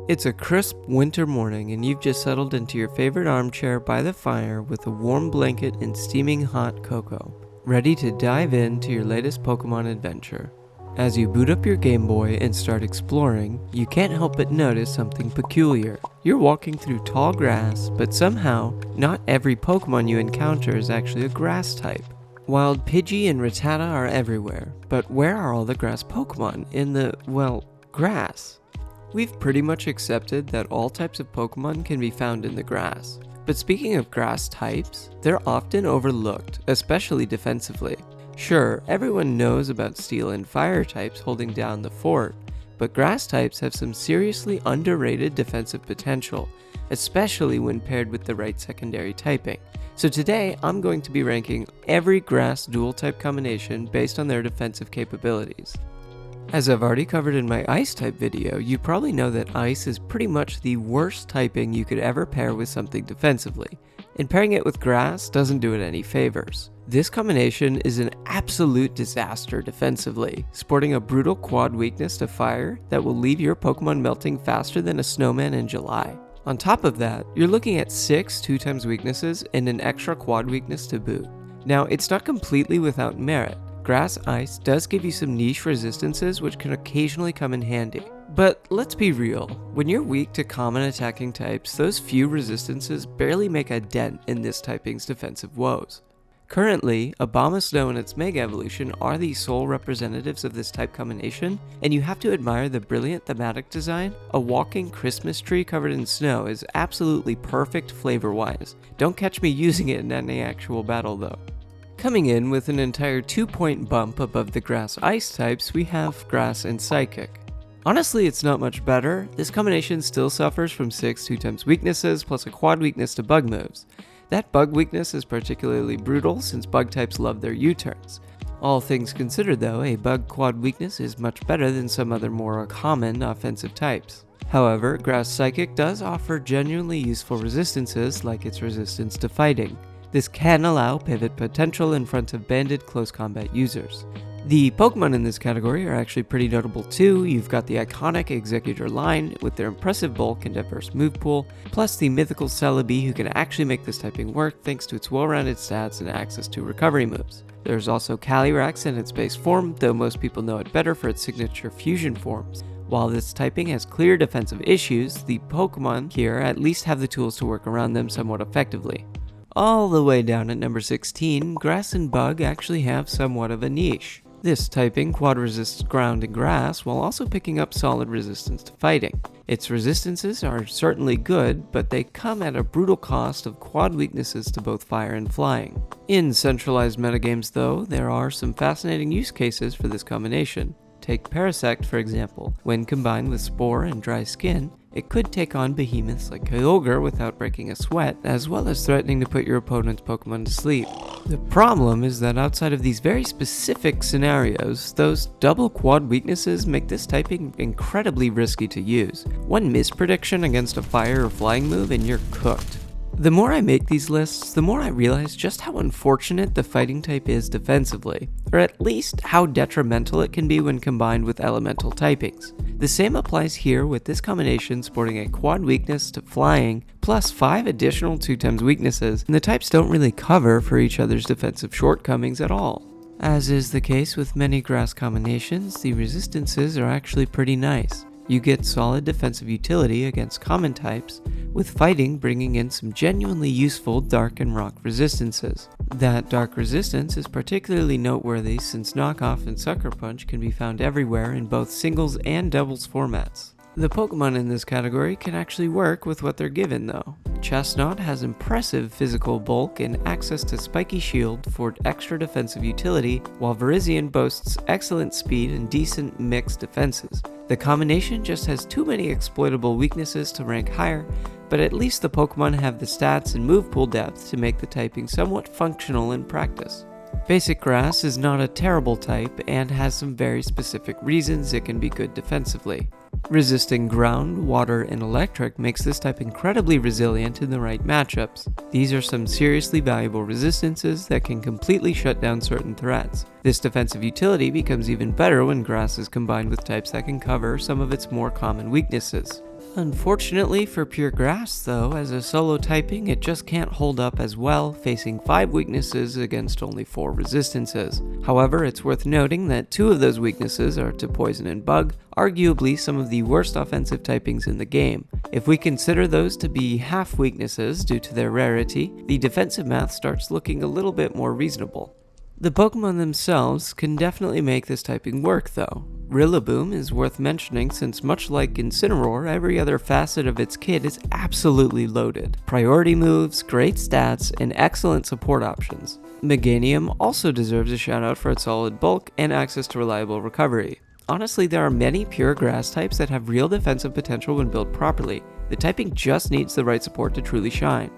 It's a crisp winter morning and you've just settled into your favorite armchair by the fire with a warm blanket and steaming hot cocoa, ready to dive into your latest Pokemon adventure. As you boot up your Game Boy and start exploring, you can't help but notice something peculiar. You're walking through tall grass, but somehow, not every Pokemon you encounter is actually a grass type. Wild Pidgey and Rattata are everywhere, but where are all the grass Pokemon in the, grass? We've pretty much accepted that all types of Pokemon can be found in the grass. But speaking of grass types, they're often overlooked, especially defensively. Sure, everyone knows about Steel and Fire types holding down the fort, but grass types have some seriously underrated defensive potential, especially when paired with the right secondary typing. So today, I'm going to be ranking every grass dual type combination based on their defensive capabilities. As I've already covered in my Ice type video, you probably know that Ice is pretty much the worst typing you could ever pair with something defensively, and pairing it with Grass doesn't do it any favors. This combination is an absolute disaster defensively, sporting a brutal quad weakness to Fire that will leave your Pokemon melting faster than a snowman in July. On top of that, you're looking at 6 2x weaknesses and an extra quad weakness to boot. Now, it's not completely without merit. Grass Ice does give you some niche resistances which can occasionally come in handy. But let's be real, when you're weak to common attacking types, those few resistances barely make a dent in this typing's defensive woes. Currently, Abomasnow and its Mega Evolution are the sole representatives of this type combination, and you have to admire the brilliant thematic design. A walking Christmas tree covered in snow is absolutely perfect flavor-wise. Don't catch me using it in any actual battle though. Coming in with an entire 2-point bump above the Grass Ice types, we have Grass and Psychic. Honestly, it's not much better. This combination still suffers from 6 2x weaknesses plus a quad weakness to bug moves. That bug weakness is particularly brutal since bug types love their U-turns. All things considered though, a bug quad weakness is much better than some other more common offensive types. However, Grass Psychic does offer genuinely useful resistances like its resistance to fighting. This can allow pivot potential in front of banded close combat users. The Pokemon in this category are actually pretty notable too. You've got the iconic Exeggutor line with their impressive bulk and diverse move pool, plus the mythical Celebi who can actually make this typing work thanks to its well-rounded stats and access to recovery moves. There's also Calyrex in its base form, though most people know it better for its signature fusion forms. While this typing has clear defensive issues, the Pokemon here at least have the tools to work around them somewhat effectively. All the way down at number 16, Grass and Bug actually have somewhat of a niche. This typing quad resists ground and grass while also picking up solid resistance to fighting. Its resistances are certainly good, but they come at a brutal cost of quad weaknesses to both fire and flying. In centralized metagames though, there are some fascinating use cases for this combination. Take Parasect for example. When combined with Spore and Dry Skin, it could take on behemoths like Kyogre without breaking a sweat, as well as threatening to put your opponent's Pokemon to sleep. The problem is that outside of these very specific scenarios, those double quad weaknesses make this typing incredibly risky to use. One misprediction against a fire or flying move and you're cooked. The more I make these lists, the more I realize just how unfortunate the fighting type is defensively, or at least how detrimental it can be when combined with elemental typings. The same applies here with this combination sporting a quad weakness to flying, plus 5 additional 2x weaknesses, and the types don't really cover for each other's defensive shortcomings at all. As is the case with many grass combinations, the resistances are actually pretty nice. You get solid defensive utility against common types, with fighting bringing in some genuinely useful dark and rock resistances. That dark resistance is particularly noteworthy since Knockoff and Sucker Punch can be found everywhere in both singles and doubles formats. The Pokemon in this category can actually work with what they're given though. Chestnut has impressive physical bulk and access to Spiky Shield for extra defensive utility, while Virizion boasts excellent speed and decent mixed defenses. The combination just has too many exploitable weaknesses to rank higher, but at least the Pokemon have the stats and move pool depth to make the typing somewhat functional in practice. Basic Grass is not a terrible type and has some very specific reasons it can be good defensively. Resisting ground, water, and electric makes this type incredibly resilient in the right matchups. These are some seriously valuable resistances that can completely shut down certain threats. This defensive utility becomes even better when Grass is combined with types that can cover some of its more common weaknesses. Unfortunately for pure grass though, as a solo typing it just can't hold up as well, facing 5 weaknesses against only 4 resistances. However, it's worth noting that 2 of those weaknesses are to poison and bug, arguably some of the worst offensive typings in the game. If we consider those to be half weaknesses due to their rarity, the defensive math starts looking a little bit more reasonable. The Pokemon themselves can definitely make this typing work though. Rillaboom is worth mentioning since much like Incineroar, every other facet of its kit is absolutely loaded. Priority moves, great stats, and excellent support options. Meganium also deserves a shout out for its solid bulk and access to reliable recovery. Honestly, there are many pure grass types that have real defensive potential when built properly. The typing just needs the right support to truly shine.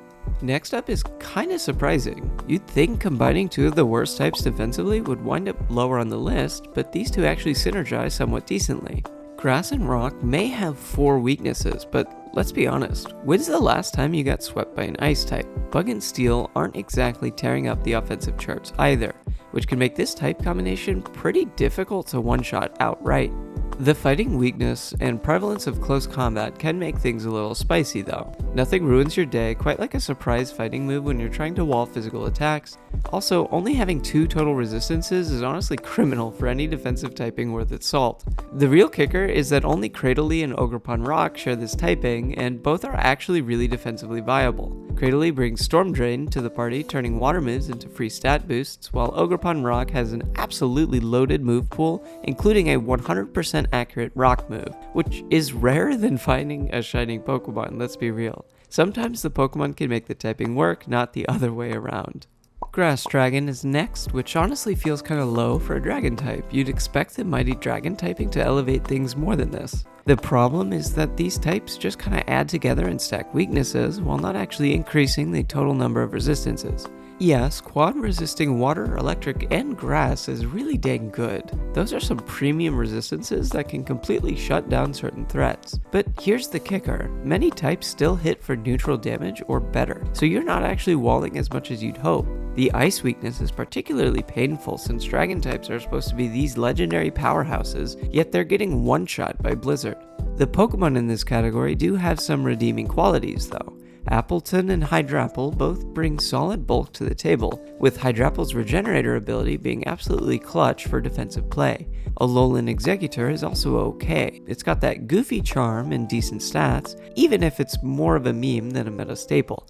Next up is kinda surprising. You'd think combining 2 of the worst types defensively would wind up lower on the list, but these 2 actually synergize somewhat decently. Grass and Rock may have 4 weaknesses, but let's be honest, when's the last time you got swept by an Ice type? Bug and Steel aren't exactly tearing up the offensive charts either, which can make this type combination pretty difficult to one-shot outright. The fighting weakness and prevalence of close combat can make things a little spicy though. Nothing ruins your day quite like a surprise fighting move when you're trying to wall physical attacks. Also, only having 2 total resistances is honestly criminal for any defensive typing worth its salt. The real kicker is that only Cradily and Ogerpon Rock share this typing, and both are actually really defensively viable. Cradily brings Storm Drain to the party, turning water moves into free stat boosts, while Ogerpon Rock has an absolutely loaded move pool, including a 100% accurate rock move, which is rarer than finding a shining Pokemon, let's be real. Sometimes the Pokemon can make the typing work, not the other way around. Grass Dragon is next, which honestly feels kinda low for a dragon type. You'd expect the mighty dragon typing to elevate things more than this. The problem is that these types just kinda add together and stack weaknesses while not actually increasing the total number of resistances. Yes, quad resisting water, electric, and grass is really dang good. Those are some premium resistances that can completely shut down certain threats. But here's the kicker, many types still hit for neutral damage or better, so you're not actually walling as much as you'd hope. The ice weakness is particularly painful since dragon types are supposed to be these legendary powerhouses, yet they're getting one-shot by Blizzard. The Pokemon in this category do have some redeeming qualities though. Appleton and Hydrapple both bring solid bulk to the table, with Hydrapple's Regenerator ability being absolutely clutch for defensive play. Alolan Executor is also okay. It's got that goofy charm and decent stats, even if it's more of a meme than a meta staple.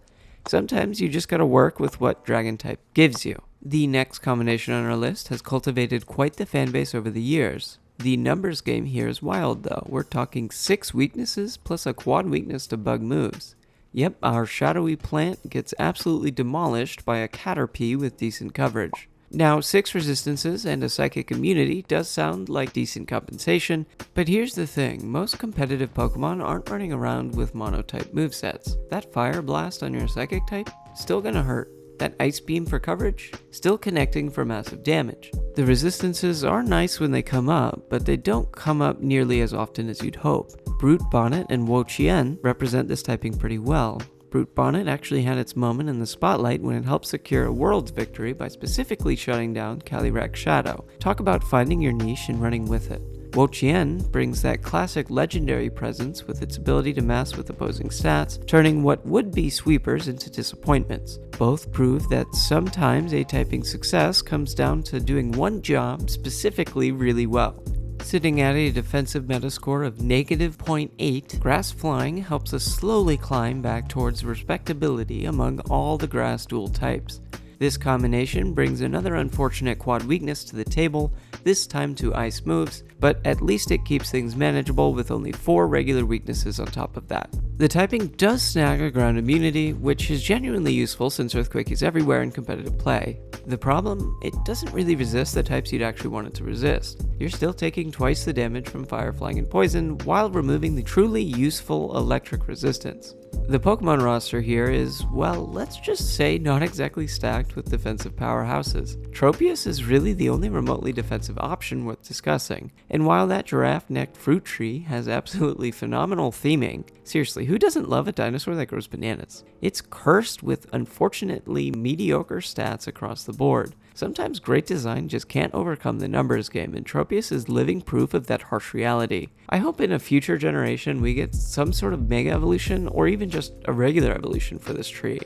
Sometimes you just gotta work with what Dragon type gives you. The next combination on our list has cultivated quite the fanbase over the years. The numbers game here is wild though. We're talking 6 weaknesses plus a quad weakness to bug moves. Yep, our shadowy plant gets absolutely demolished by a Caterpie with decent coverage. Now, 6 resistances and a psychic immunity does sound like decent compensation, but here's the thing, most competitive Pokemon aren't running around with mono-type movesets. That Fire Blast on your psychic type, still gonna hurt. That Ice Beam for coverage, still connecting for massive damage. The resistances are nice when they come up, but they don't come up nearly as often as you'd hope. Brute Bonnet and Wo-Chien represent this typing pretty well. Brute Bonnet actually had its moment in the spotlight when it helped secure a Worlds victory by specifically shutting down Calyrex Shadow. Talk about finding your niche and running with it. Wo-Chien brings that classic legendary presence with its ability to mass with opposing stats, turning what would be sweepers into disappointments. Both prove that sometimes A-typing success comes down to doing one job specifically really well. Sitting at a defensive metascore of -0.8, Grass Flying helps us slowly climb back towards respectability among all the grass dual types. This combination brings another unfortunate quad weakness to the table, this time to ice moves, but at least it keeps things manageable with only 4 regular weaknesses on top of that. The typing does snag a ground immunity, which is genuinely useful since Earthquake is everywhere in competitive play. The problem, it doesn't really resist the types you'd actually want it to resist. You're still taking twice the damage from Fire, Flying, and Poison while removing the truly useful electric resistance. The Pokemon roster here is, well, let's just say not exactly stacked with defensive powerhouses. Tropius is really the only remotely defensive option worth discussing, and while that giraffe-necked fruit tree has absolutely phenomenal theming, seriously, who doesn't love a dinosaur that grows bananas? It's cursed with unfortunately mediocre stats across the board. Sometimes great design just can't overcome the numbers game, and Tropius is living proof of that harsh reality. I hope in a future generation we get some sort of mega evolution or even just a regular evolution for this tree.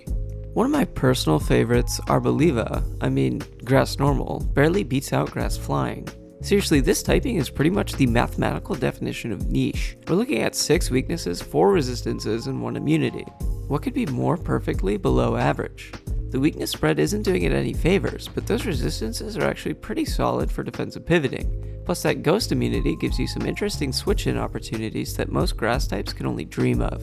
One of my personal favorites, Arboliva, Grass Normal, barely beats out Grass Flying. Seriously, this typing is pretty much the mathematical definition of niche. We're looking at 6 weaknesses, 4 resistances, and 1 immunity. What could be more perfectly below average? The weakness spread isn't doing it any favors, but those resistances are actually pretty solid for defensive pivoting. Plus that ghost immunity gives you some interesting switch-in opportunities that most grass types can only dream of.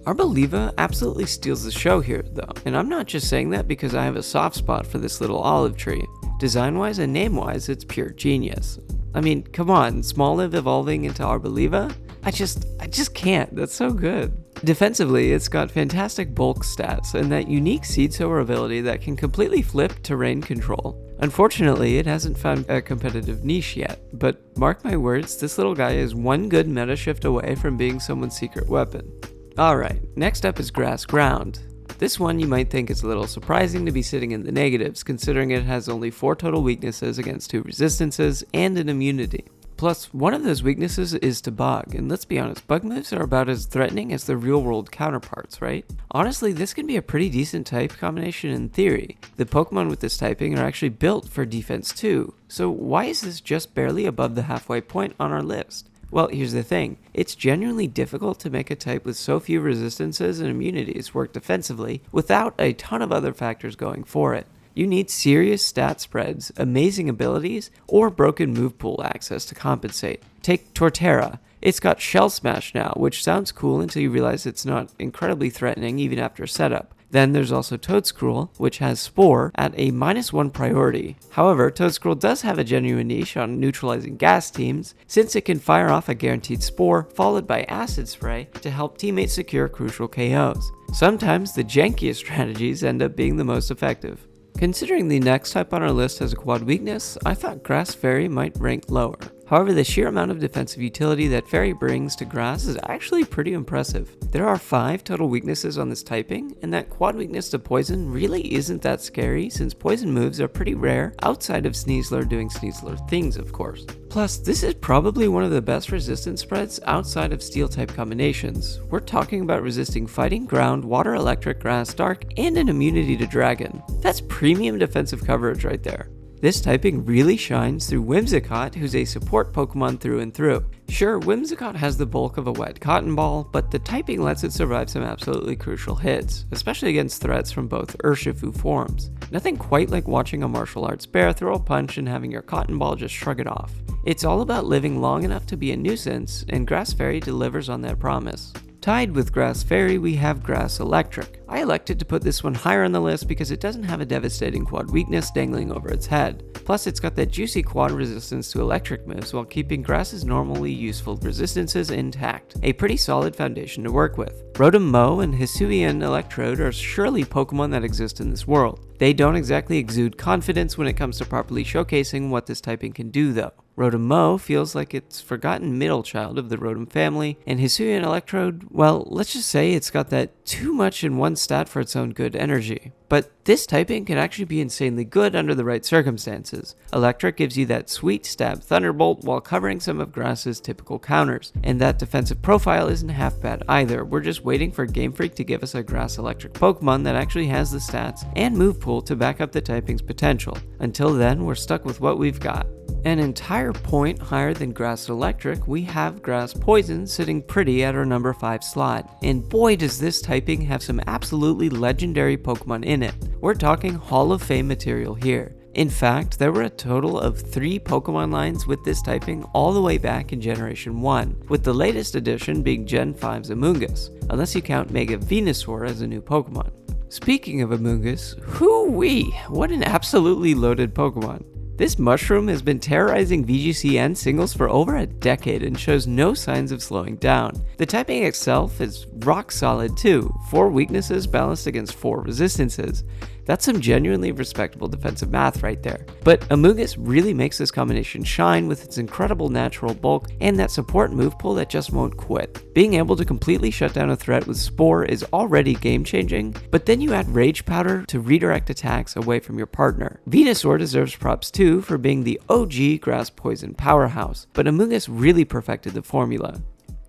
Arboliva absolutely steals the show here though, and I'm not just saying that because I have a soft spot for this little olive tree. Design-wise and name-wise, it's pure genius. Come on, Smoliv evolving into Arboliva? I just can't, that's so good. Defensively, it's got fantastic bulk stats and that unique seed sower ability that can completely flip terrain control. Unfortunately, it hasn't found a competitive niche yet, but mark my words, this little guy is one good meta shift away from being someone's secret weapon. Alright, next up is Grass Ground. This one you might think is a little surprising to be sitting in the negatives, considering it has only 4 total weaknesses against 2 resistances and an immunity. Plus, one of those weaknesses is to bug, and let's be honest, bug moves are about as threatening as their real-world counterparts, right? Honestly, this can be a pretty decent type combination in theory. The Pokemon with this typing are actually built for defense too, so why is this just barely above the halfway point on our list? Well, here's the thing, it's genuinely difficult to make a type with so few resistances and immunities work defensively without a ton of other factors going for it. You need serious stat spreads, amazing abilities, or broken move pool access to compensate. Take Torterra. It's got Shell Smash now, which sounds cool until you realize it's not incredibly threatening even after setup. Then there's also Toedscruel, which has Spore at a -1 priority. However, Toedscruel does have a genuine niche on neutralizing gas teams, since it can fire off a guaranteed Spore followed by Acid Spray to help teammates secure crucial KOs. Sometimes the jankiest strategies end up being the most effective. Considering the next type on our list has a quad weakness, I thought Grass Fairy might rank lower. However, the sheer amount of defensive utility that Fairy brings to Grass is actually pretty impressive. There are 5 total weaknesses on this typing, and that quad weakness to Poison really isn't that scary since Poison moves are pretty rare outside of Sneasler doing Sneasler things, of course. Plus, this is probably one of the best resistance spreads outside of Steel type combinations. We're talking about resisting Fighting, Ground, Water, Electric, Grass, Dark, and an immunity to Dragon. That's premium defensive coverage right there. This typing really shines through Whimsicott, who's a support Pokemon through and through. Sure, Whimsicott has the bulk of a wet cotton ball, but the typing lets it survive some absolutely crucial hits, especially against threats from both Urshifu forms. Nothing quite like watching a martial arts bear throw a punch and having your cotton ball just shrug it off. It's all about living long enough to be a nuisance, and Grass Fairy delivers on that promise. Tied with Grass Fairy, we have Grass Electric. I elected to put this one higher on the list because it doesn't have a devastating quad weakness dangling over its head. Plus, it's got that juicy quad resistance to electric moves while keeping Grass's normally useful resistances intact. A pretty solid foundation to work with. Rotom Mow and Hisuian Electrode are surely Pokemon that exist in this world. They don't exactly exude confidence when it comes to properly showcasing what this typing can do though. Rotom Mow feels like it's forgotten middle child of the Rotom family, and Hisuian Electrode, well, let's just say it's got that too much in one stat for its own good energy. But this typing can actually be insanely good under the right circumstances. Electric gives you that sweet stab Thunderbolt while covering some of Grass's typical counters, and that defensive profile isn't half bad either. We're just waiting for Game Freak to give us a Grass Electric Pokemon that actually has the stats and move pool to back up the typing's potential. Until then, we're stuck with what we've got. An entire point higher than Grass Electric, we have Grass Poison sitting pretty at our number 5 slot. And boy does this typing have some absolutely legendary Pokemon in it. We're talking Hall of Fame material here. In fact, there were a total of 3 Pokemon lines with this typing all the way back in Generation 1, with the latest addition being Gen 5's Amoonguss, unless you count Mega Venusaur as a new Pokemon. Speaking of Amoonguss, hoo-wee, what an absolutely loaded Pokemon. This mushroom has been terrorizing VGC and singles for over a decade and shows no signs of slowing down. The typing itself is rock solid too, 4 weaknesses balanced against 4 resistances. That's some genuinely respectable defensive math right there. But Amoonguss really makes this combination shine with its incredible natural bulk and that support move pool that just won't quit. Being able to completely shut down a threat with Spore is already game-changing, but then you add Rage Powder to redirect attacks away from your partner. Venusaur deserves props too for being the OG grass poison powerhouse, but Amoonguss really perfected the formula.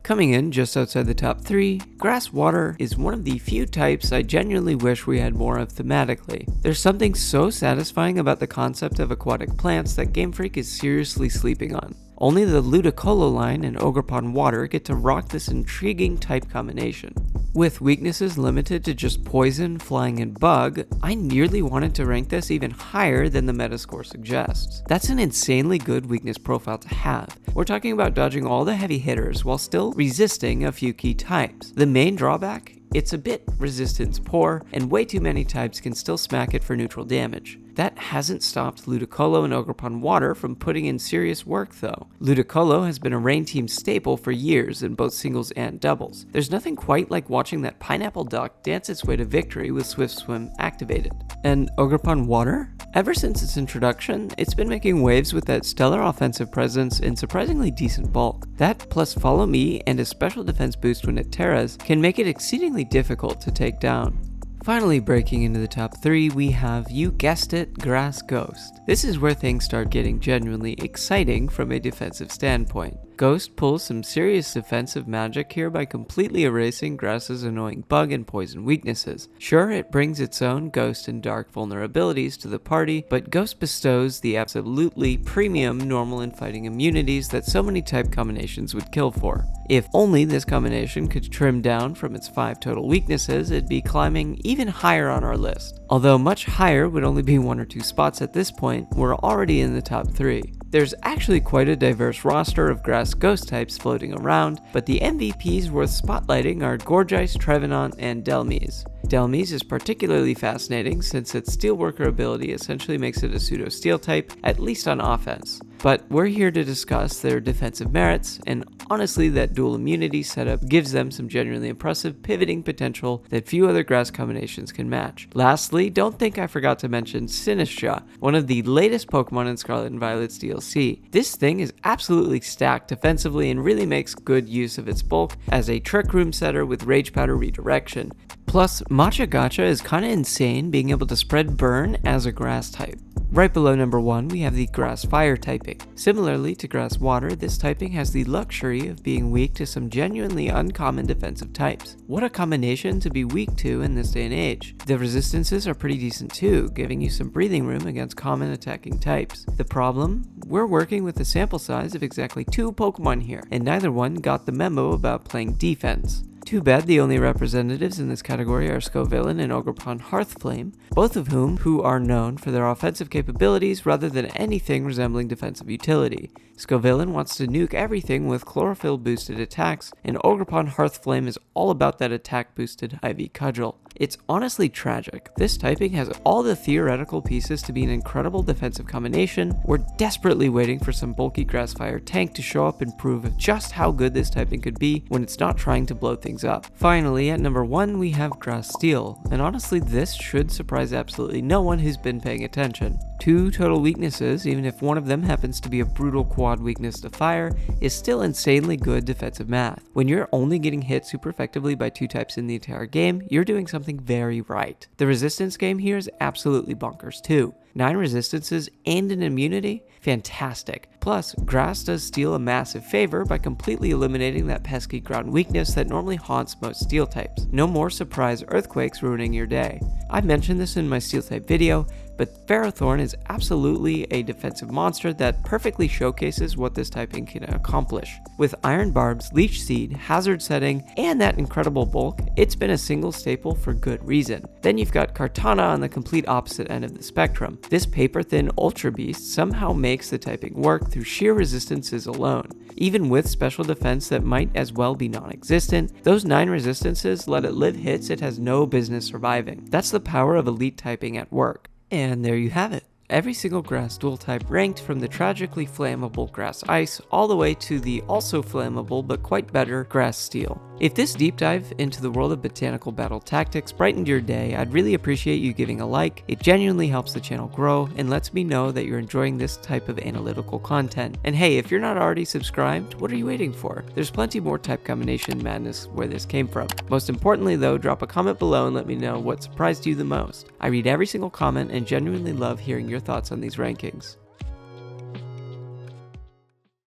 Coming in just outside the top 3, Grass Water is one of the few types I genuinely wish we had more of thematically. There's something so satisfying about the concept of aquatic plants that Game Freak is seriously sleeping on. Only the Ludicolo line and Ogerpon Water get to rock this intriguing type combination. With weaknesses limited to just Poison, Flying, and Bug, I nearly wanted to rank this even higher than the Metascore suggests. That's an insanely good weakness profile to have. We're talking about dodging all the heavy hitters while still resisting a few key types. The main drawback? It's a bit resistance poor, and way too many types can still smack it for neutral damage. That hasn't stopped Ludicolo and Ogerpon Water from putting in serious work though. Ludicolo has been a Rain Team staple for years in both singles and doubles. There's nothing quite like watching that pineapple duck dance its way to victory with Swift Swim activated. And Ogerpon Water? Ever since its introduction, it's been making waves with that stellar offensive presence and surprisingly decent bulk. That plus Follow Me and a special defense boost when it terras can make it exceedingly difficult to take down. Finally breaking into the top 3, we have, you guessed it, Grass Ghost. This is where things start getting genuinely exciting from a defensive standpoint. Ghost pulls some serious defensive magic here by completely erasing Grass's annoying bug and poison weaknesses. Sure, it brings its own Ghost and Dark vulnerabilities to the party, but Ghost bestows the absolutely premium normal and fighting immunities that so many type combinations would kill for. If only this combination could trim down from its 5 total weaknesses, it'd be climbing even higher on our list. Although much higher would only be 1 or 2 spots at this point, we're already in the top 3. There's actually quite a diverse roster of Grass Ghost types floating around, but the MVPs worth spotlighting are Gourgeist, Trevenant, and Delmise. Delmise is particularly fascinating since its Steelworker ability essentially makes it a pseudo-steel type, at least on offense. But we're here to discuss their defensive merits, and honestly that dual immunity setup gives them some genuinely impressive pivoting potential that few other grass combinations can match. Lastly, don't think I forgot to mention Sinistcha, one of the latest Pokemon in Scarlet and Violet's DLC. This thing is absolutely stacked defensively and really makes good use of its bulk as a Trick Room setter with Rage Powder redirection. Plus, Matcha Gotcha is kinda insane being able to spread burn as a grass type. Right below number 1, we have the Grass Fire typing. Similarly to Grass Water, this typing has the luxury of being weak to some genuinely uncommon defensive types. What a combination to be weak to in this day and age. The resistances are pretty decent too, giving you some breathing room against common attacking types. The problem? We're working with a sample size of exactly 2 Pokemon here, and neither one got the memo about playing defense. Too bad the only representatives in this category are Scovillain and Ogerpon Hearthflame, both of who are known for their offensive capabilities rather than anything resembling defensive utility. Scovillain wants to nuke everything with chlorophyll boosted attacks, and Ogerpon Hearthflame is all about that attack boosted IV Cudgel. It's honestly tragic. This typing has all the theoretical pieces to be an incredible defensive combination. We're desperately waiting for some bulky Grass Fire tank to show up and prove just how good this typing could be when it's not trying to blow things up. Finally, at number 1, we have Grass Steel, and honestly this should surprise absolutely no one who's been paying attention. 2 total weaknesses, even if one of them happens to be a brutal quad weakness to fire, is still insanely good defensive math. When you're only getting hit super effectively by 2 types in the entire game, you're doing something very right. The resistance game here is absolutely bonkers too. 9 resistances and an immunity? Fantastic. Plus, Grass does Steel a massive favor by completely eliminating that pesky ground weakness that normally haunts most Steel types. No more surprise earthquakes ruining your day. I mentioned this in my Steel type video, but Ferrothorn is absolutely a defensive monster that perfectly showcases what this typing can accomplish. With Iron Barbs, Leech Seed, Hazard Setting, and that incredible bulk, it's been a single staple for good reason. Then you've got Kartana on the complete opposite end of the spectrum. This paper-thin Ultra Beast somehow makes the typing work through sheer resistances alone. Even with special defense that might as well be non-existent, those 9 resistances let it live hits it has no business surviving. That's the power of elite typing at work. And there you have it. Every single grass dual type ranked from the tragically flammable Grass Ice all the way to the also flammable but quite better Grass Steel. If this deep dive into the world of botanical battle tactics brightened your day, I'd really appreciate you giving a like. It genuinely helps the channel grow and lets me know that you're enjoying this type of analytical content. And hey, if you're not already subscribed, what are you waiting for? There's plenty more type combination madness where this came from. Most importantly though, drop a comment below and let me know what surprised you the most. I read every single comment and genuinely love hearing your thoughts on these rankings.